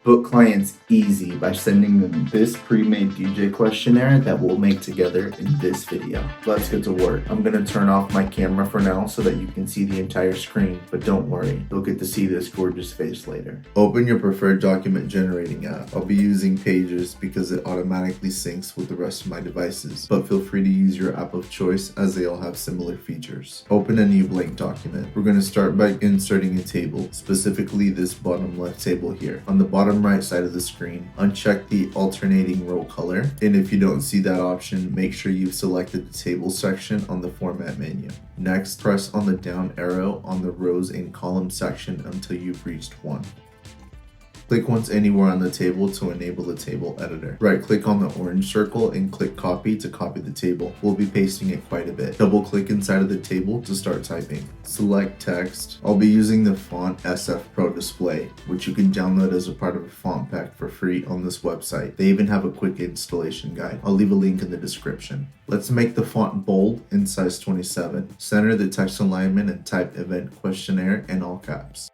Book clients easy by sending them this pre-made DJ questionnaire that we'll make together in this video. Let's get to work. I'm gonna turn off my camera for now so that you can see the entire screen, but don't worry, you'll get to see this gorgeous face later. Open your preferred document generating app. I'll be using Pages because it automatically syncs with the rest of my devices, but feel free to use your app of choice as they all have similar features. Open a new blank document. We're gonna start by inserting a table, specifically this bottom left table here. On the bottom right side of the screen, uncheck the alternating row color, and if you don't see that option, make sure you've selected the table section on the format menu. Next, press on the down arrow on the rows and columns section until you've reached 1. Click once anywhere on the table to enable the table editor. Right-click on the orange circle and click copy to copy the table. We'll be pasting it quite a bit. Double-click inside of the table to start typing. Select text. I'll be using the font SF Pro Display, which you can download as a part of a font pack for free on this website. They even have a quick installation guide. I'll leave a link in the description. Let's make the font bold in size 27. Center the text alignment and type Event Questionnaire in all caps.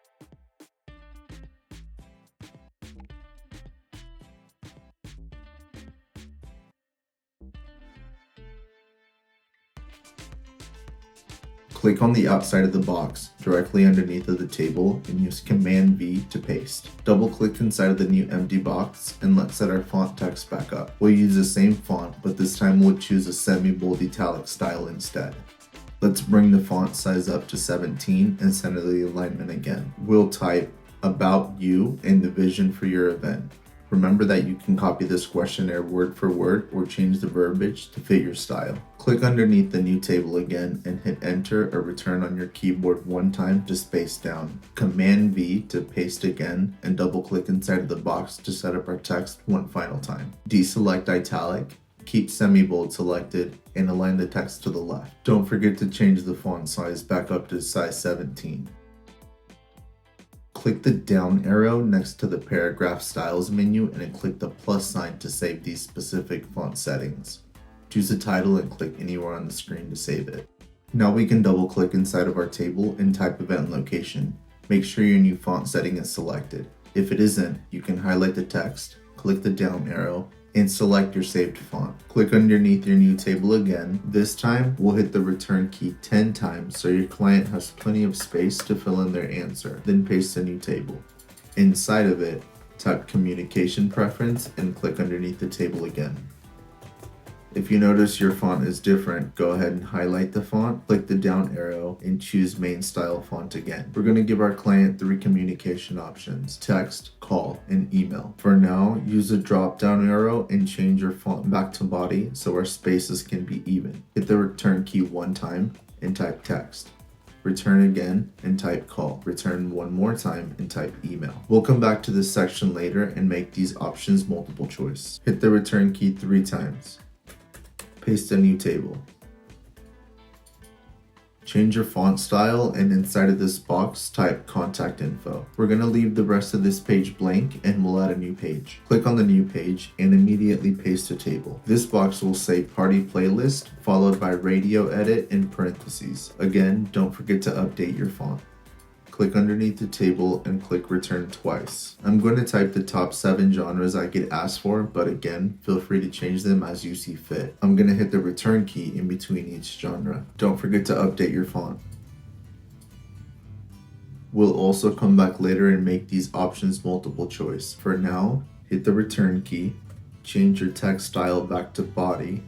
Click on the outside of the box, directly underneath of the table, and use Command V to paste. Double-click inside of the new empty box, and let's set our font text back up. We'll use the same font, but this time we'll choose a semi-bold italic style instead. Let's bring the font size up to 17 and center the alignment again. We'll type About You and the vision for your event. Remember that you can copy this questionnaire word for word or change the verbiage to fit your style. Click underneath the new table again and hit enter or return on your keyboard one time to space down. Command V to paste again and double click inside of the box to set up our text one final time. Deselect italic, keep semi-bold selected, and align the text to the left. Don't forget to change the font size back up to size 17. Click the down arrow next to the paragraph styles menu and then click the plus sign to save these specific font settings. Choose a title and click anywhere on the screen to save it. Now we can double click inside of our table and type event location. Make sure your new font setting is selected. If it isn't, you can highlight the text, click the down arrow, and select your saved font. Click underneath your new table again. This time, we'll hit the return key 10 times so your client has plenty of space to fill in their answer. Then paste a new table. Inside of it, type communication preference and click underneath the table again. If you notice your font is different, go ahead and highlight the font, click the down arrow, and choose main style font again. We're going to give our client 3 communication options: text, call, and email. For now, use the drop down arrow and change your font back to body so our spaces can be even. Hit the return key one time and type text. Return again and type call. Return one more time and type email. We'll come back to this section later and make these options multiple choice. Hit the return key 3 times. Paste a new table. Change your font style and inside of this box type contact info. We're going to leave the rest of this page blank and we'll add a new page. Click on the new page and immediately paste a table. This box will say party playlist followed by radio edit in parentheses. Again, don't forget to update your font. Click underneath the table and click return twice. I'm going to type the top 7 genres I get asked for, but again, feel free to change them as you see fit. I'm going to hit the return key in between each genre. Don't forget to update your font. We'll also come back later and make these options multiple choice. For now, hit the return key, change your text style back to body,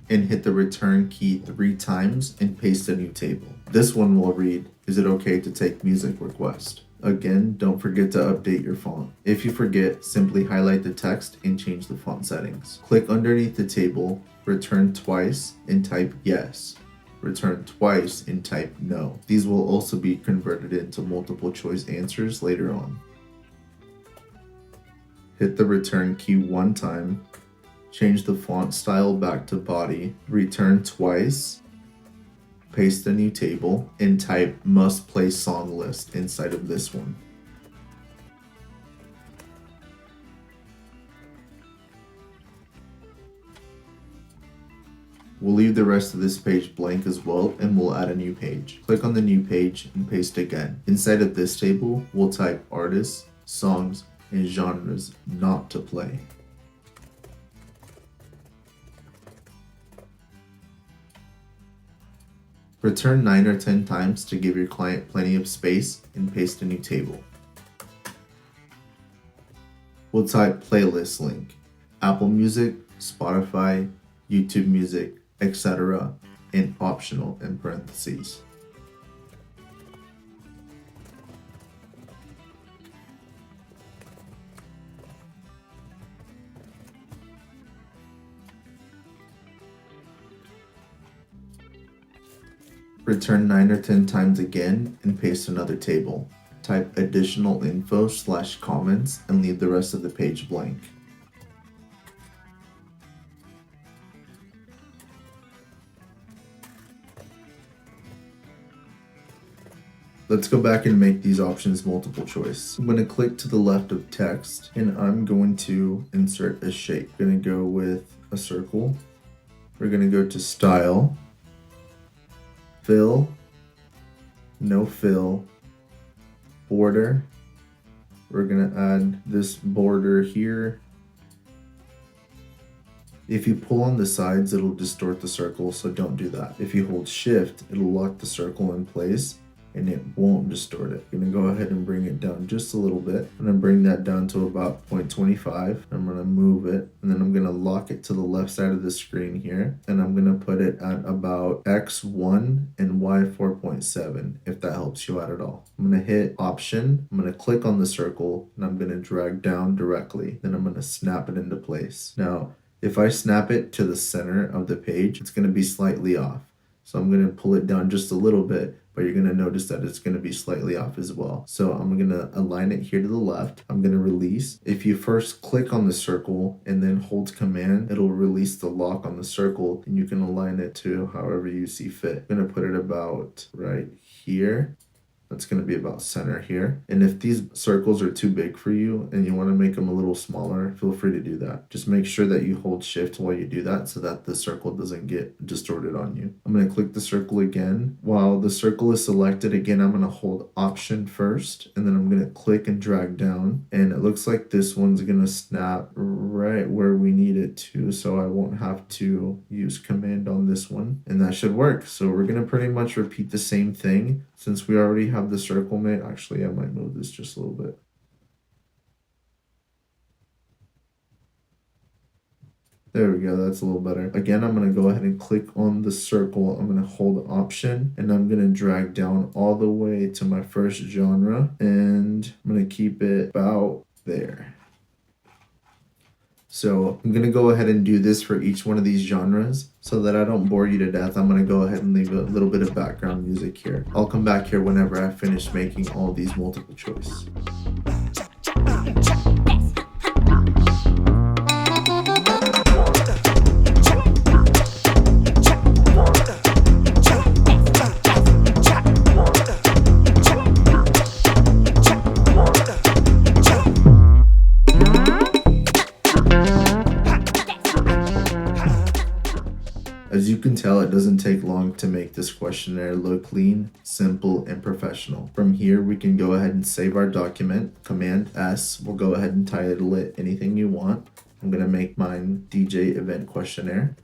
and hit the return key 3 times and paste a new table. This one will read, "Is it okay to take music request?" Again, don't forget to update your font. If you forget, simply highlight the text and change the font settings. Click underneath the table, return twice and type yes. Return twice and type no. These will also be converted into multiple choice answers later on. Hit the return key 1 time, change the font style back to body, return twice, paste a new table, and type must play song list inside of this one. We'll leave the rest of this page blank as well and we'll add a new page. Click on the new page and paste again. Inside of this table, we'll type artists, songs, and genres not to play. Return 9 or 10 times to give your client plenty of space and paste a new table. We'll type playlist link, Apple Music, Spotify, YouTube Music, etc. and optional in parentheses. Return 9 or 10 times again and paste another table. Type additional info/comments and leave the rest of the page blank. Let's go back and make these options multiple choice. I'm going to click to the left of text and I'm going to insert a shape. I'm going to go with a circle. We're going to go to style, fill, no fill, border. We're going to add this border here. If you pull on the sides, it'll distort the circle, so don't do that. If you hold shift, it'll lock the circle in place and it won't distort it. I'm gonna go ahead and bring it down just a little bit. I'm gonna bring that down to about 0.25. I'm gonna move it and then I'm gonna lock it to the left side of the screen here. And I'm gonna put it at about X1 and Y 4.7, if that helps you out at all. I'm gonna hit option. I'm gonna click on the circle and I'm gonna drag down directly. Then I'm gonna snap it into place. Now, if I snap it to the center of the page, it's gonna be slightly off. So I'm gonna pull it down just a little bit, but you're gonna notice that it's gonna be slightly off as well. So I'm gonna align it here to the left. I'm gonna release. If you first click on the circle and then hold command, it'll release the lock on the circle and you can align it to however you see fit. I'm gonna put it about right here. That's going to be about center here. And if these circles are too big for you and you want to make them a little smaller, feel free to do that. Just make sure that you hold shift while you do that so that the circle doesn't get distorted on you. I'm going to click the circle again. While the circle is selected, again, I'm going to hold option first and then I'm going to click and drag down. And it looks like this one's going to snap right where we need it to, so I won't have to use command on this one. And that should work. So we're going to pretty much repeat the same thing since we already have the circle made. Actually, I might move this just a little bit. There we go, that's a little better. Again, I'm gonna go ahead and click on the circle. I'm gonna hold option and I'm gonna drag down all the way to my first genre and I'm gonna keep it about there. So I'm gonna go ahead and do this for each one of these genres so that I don't bore you to death. I'm gonna go ahead and leave a little bit of background music here. I'll come back here whenever I finish making all these multiple choice. As you can tell, it doesn't take long to make this questionnaire look clean, simple, and professional. From here, we can go ahead and save our document. Command S will go ahead and title it anything you want. I'm going to make mine DJ Event Questionnaire.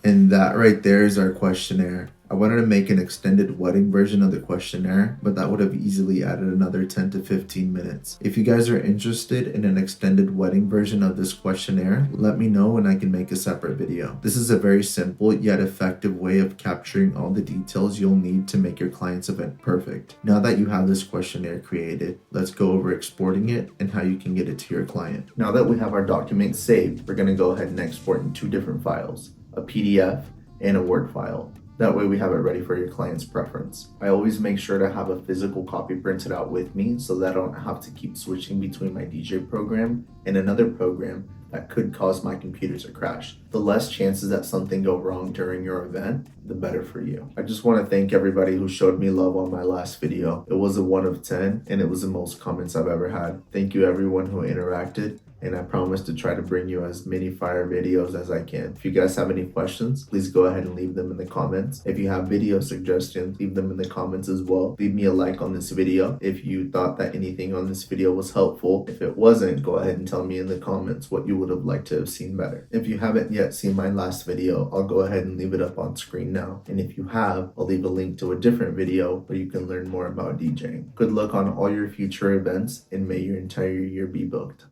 And that right there is our questionnaire. I wanted to make an extended wedding version of the questionnaire, but that would have easily added another 10 to 15 minutes. If you guys are interested in an extended wedding version of this questionnaire, let me know and I can make a separate video. This is a very simple yet effective way of capturing all the details you'll need to make your client's event perfect. Now that you have this questionnaire created, let's go over exporting it and how you can get it to your client. Now that we have our document saved, we're going to go ahead and export in two different files, a PDF and a Word file. That way we have it ready for your client's preference. I always make sure to have a physical copy printed out with me so that I don't have to keep switching between my DJ program and another program that could cause my computer to crash. The less chances that something go wrong during your event, the better for you. I just want to thank everybody who showed me love on my last video. It was a 1 of 10 and it was the most comments I've ever had. Thank you everyone who interacted. and I promise to try to bring you as many fire videos as I can. If you guys have any questions, please go ahead and leave them in the comments. If you have video suggestions, leave them in the comments as well. Leave me a like on this video if you thought that anything on this video was helpful. If it wasn't, go ahead and tell me in the comments what you would have liked to have seen better. If you haven't yet seen my last video, I'll go ahead and leave it up on screen now. And if you have, I'll leave a link to a different video where you can learn more about DJing. Good luck on all your future events, and may your entire year be booked.